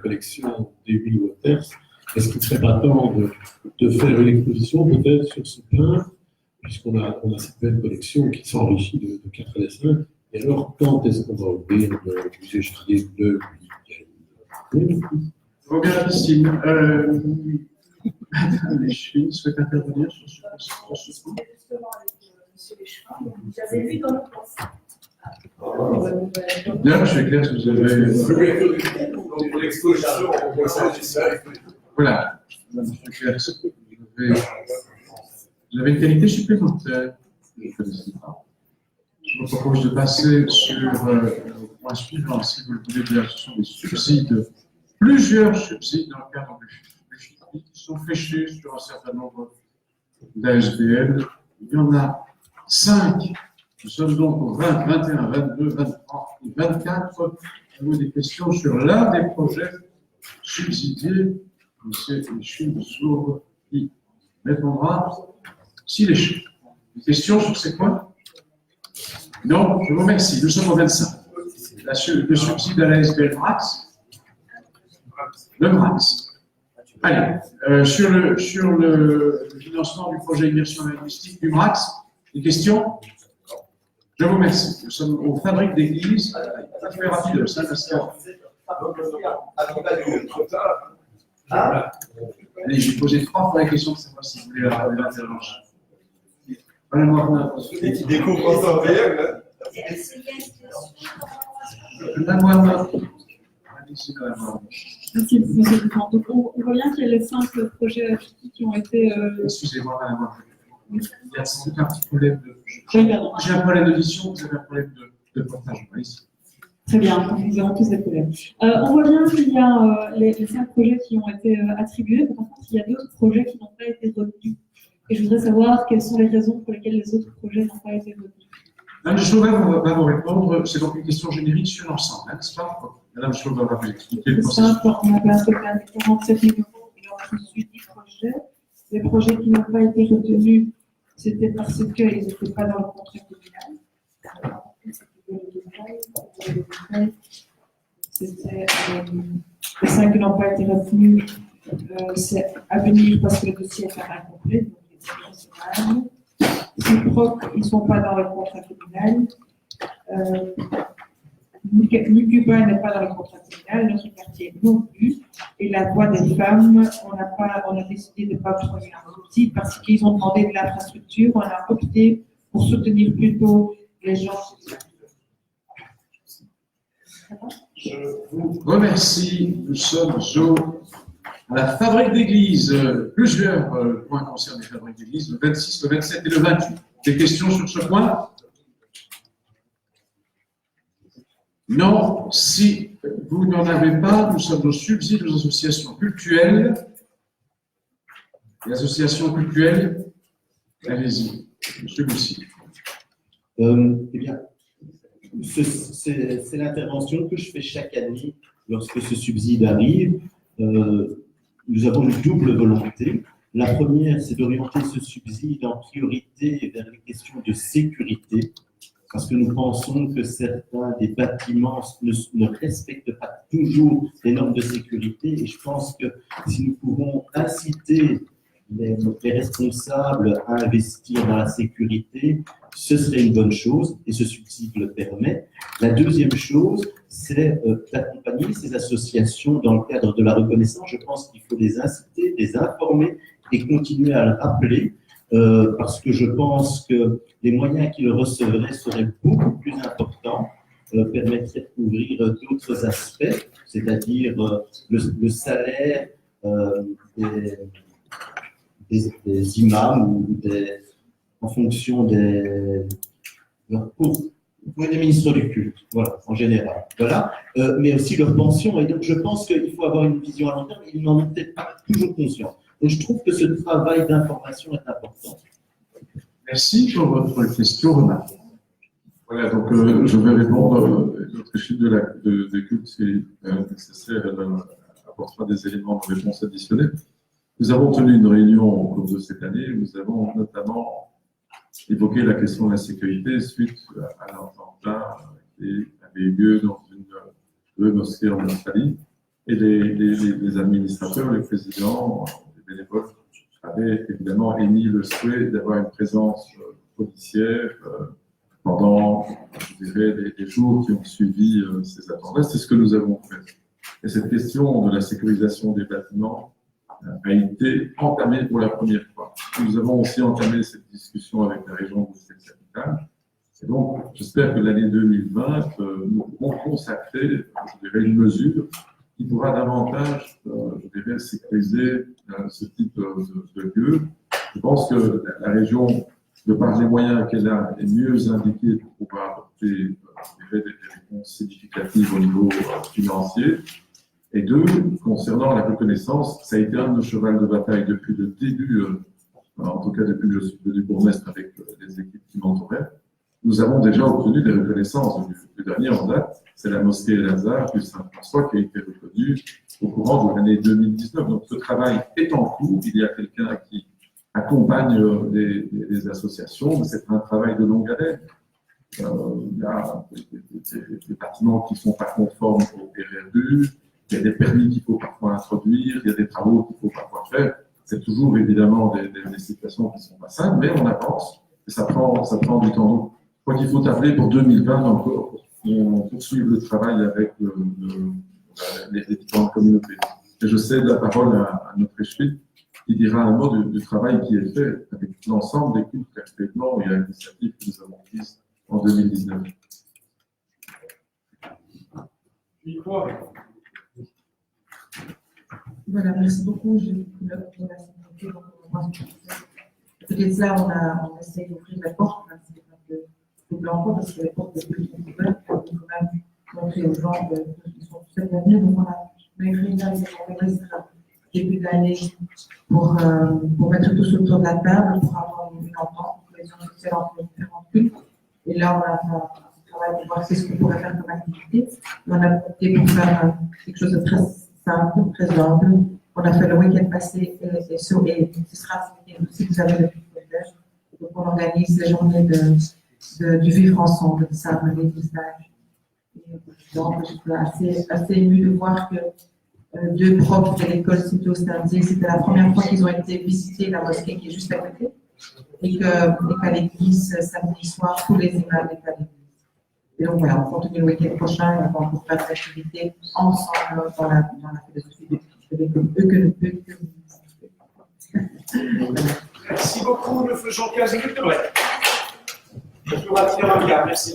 collection d'Émile Waters, est-ce qu'il ne serait pas temps de faire une exposition peut-être sur ce point, puisqu'on a cette belle collection qui s'enrichit de 4 dessins. Et alors, quand est-ce qu'on va ouvrir le musée Charlier le week-end? Robert Christine, Madame Léchevin souhaite intervenir sur ce point. Justement, avec M. Léchevin, j'avais vu dans notre pensée. Bien, je suis clair que vous avez. Pour l'exposition, on va s'en Voilà. Vous avez une qualité supplémentaire. Je ne connaissais pas. Je vous propose de passer sur le point suivant, si vous le voulez bien. Ce sont des subsides, plusieurs subsides dans le cadre du FICI qui sont fléchés sur un certain nombre d'ASBL. Il y en a 5. Nous sommes donc au 20, 21, 22, 23 et 24. Vous avez des questions sur l'un des projets subsidiés. C'est Léchevin Sourd qui répondra s'il est chaud. Des questions sur ces points? Non, je vous remercie. Nous sommes au 25. Le subside à la SBL MRAX. Le MRAX. Allez, sur le financement du projet immersion linguistique du MRAX, des questions? Je vous remercie. Nous sommes aux fabriques d'église. Ça fait rapide, ça, parce que. Allez, je vais poser 3 fois la question de savoir si vous voulez l'intervention. Et qui découvre ça en réel. Merci, monsieur le président. Donc, on voit bien qu'il y a les 5 projets qui ont été. Excusez-moi, madame. Il y a sans doute un petit problème de. J'ai un problème d'audition, vous avez un problème de portage. Très bien, nous avons tous des problèmes. On voit bien qu'il y a les 5 projets qui ont été attribués, mais par contre, il y a d'autres projets qui n'ont pas été retenus. Et je voudrais savoir quelles sont les raisons pour lesquelles les autres projets n'ont pas été retenus. Madame Chauvin va vous répondre. C'est donc une question générique sur l'ensemble, n'est-ce pas? Madame Chauvin va vous expliquer le processus. C'est simple, on a placé 47 millions dans 18 projets. Les projets qui n'ont pas été retenus, c'était parce qu'ils n'étaient pas dans le contrat communal. C'était les 5 qui n'ont pas été retenus, c'est à venir parce que le dossier est incomplet, donc les nationales. Ciproc, ils ne sont pas dans le contrat communal. Nucuba n'est pas dans le contrat communal, notre quartier non plus. Et la voix des femmes, on a décidé de ne pas obtenir un subside parce qu'ils ont demandé de l'infrastructure. On a opté pour soutenir plutôt les gens. Je vous remercie. Nous sommes à la fabrique d'église. Plusieurs points concernent les fabriques d'église, le 26, le 27 et le 28. Des questions sur ce point? Non. Si vous n'en avez pas, nous sommes au subside aux associations cultuelles. Les associations cultuelles, allez-y, monsieur Boussy. Eh bien, c'est l'intervention que je fais chaque année lorsque ce subside arrive. Nous avons une double volonté. La première, c'est d'orienter ce subside en priorité vers les questions de sécurité, parce que nous pensons que certains des bâtiments ne respectent pas toujours les normes de sécurité, et je pense que si nous pouvons inciter les responsables à investir dans la sécurité, ce serait une bonne chose, et ce subside le permet. La deuxième chose, c'est d'accompagner ces associations dans le cadre de la reconnaissance. Je pense qu'il faut les inciter, les informer et continuer à le rappeler, parce que je pense que les moyens qu'ils recevraient seraient beaucoup plus importants, permettraient de couvrir d'autres aspects, c'est-à-dire le salaire des imams ou en fonction des ministres du culte, voilà, en général. Voilà, mais aussi leur pension. Et donc, je pense qu'il faut avoir une vision à long terme. Ils n'en ont peut-être pas toujours conscience. Donc, je trouve que ce travail d'information est important. Merci pour votre question, remarque. Voilà, donc je vais répondre. Notre chiffre des cultes, c'est nécessaire, elle apportera des éléments de réponse additionnels. Nous avons tenu une réunion au cours de cette année. Nous avons notamment évoqué la question de la sécurité suite à l'attentat qui avait eu lieu dans une mosquée en Australie. Et les administrateurs, les présidents, les bénévoles avaient évidemment émis le souhait d'avoir une présence policière pendant, je dirais, les jours qui ont suivi ces attentats. C'est ce que nous avons fait. Et cette question de la sécurisation des bâtiments a été entamée pour la première fois. Nous avons aussi entamé cette discussion avec la région Bruxelles-Capitale. Et donc, j'espère que l'année 2020, nous pourrons consacrer, je dirais, une mesure qui pourra davantage, je dirais, sécuriser ce type de lieu. Je pense que la région, de par les moyens qu'elle a, est mieux indiquée pour pouvoir apporter, je dirais, des réponses significatives au niveau financier. Et deux, concernant la reconnaissance, ça a été un de nos chevals de bataille depuis le début, en tout cas depuis que je suis devenu bourgmestre avec les équipes qui m'entouraient. Nous avons déjà obtenu des reconnaissances. Le dernier en date, c'est la mosquée El-Azhar du Saint-François qui a été reconnue au courant de l'année 2019. Donc ce travail est en cours. Il y a quelqu'un qui accompagne les associations, mais c'est un travail de longue haleine. Il y a des bâtiments qui ne sont pas conformes au RRU, il y a des permis qu'il faut parfois introduire, il y a des travaux qu'il faut parfois faire. C'est toujours évidemment des situations qui ne sont pas simples, mais on avance et ça prend du temps. Donc, je crois qu'il faut appeler pour 2020 encore pour poursuivre le travail avec les différentes communautés. Et je cède la parole à notre échevin qui dira un mot du travail qui est fait avec l'ensemble des cultes respectivement et à l'initiative que nous avons prise en 2019. Voilà, merci beaucoup. Je pour la sécurité. Peut-être là, on essaie d'ouvrir la porte. C'est pas que le blanc parce que les portes sont plus ouvertes. On peut quand même montrer aux gens qu'ils sont tous bienvenus. Donc, on a écrit une début d'année pour mettre tous autour de la table, pour avoir une entente, pour les organiser entre les différents cultes. Et là, on a fait un travail pour voir ce qu'on pourrait faire comme activité. On a opté pour faire quelque chose de très simple, très humble. On a fait le week-end passé et ce sera ce week-end aussi, vous avez le privilège. Donc, on organise les journées du vivre ensemble, de s'amener, du stage. Donc, j'étais assez émue de voir que deux profs de l'école Cito Samedi, c'était la première fois qu'ils ont été visiter la mosquée qui est juste à côté et qu'à l'église, samedi soir, tous les imams étaient à l'église. Et donc voilà, on continue le week-end prochain et on va faire des activités ensemble dans la philosophie de l'école. Merci beaucoup. Nous faisons 15 minutes de break. Je vous retire un regard. Merci.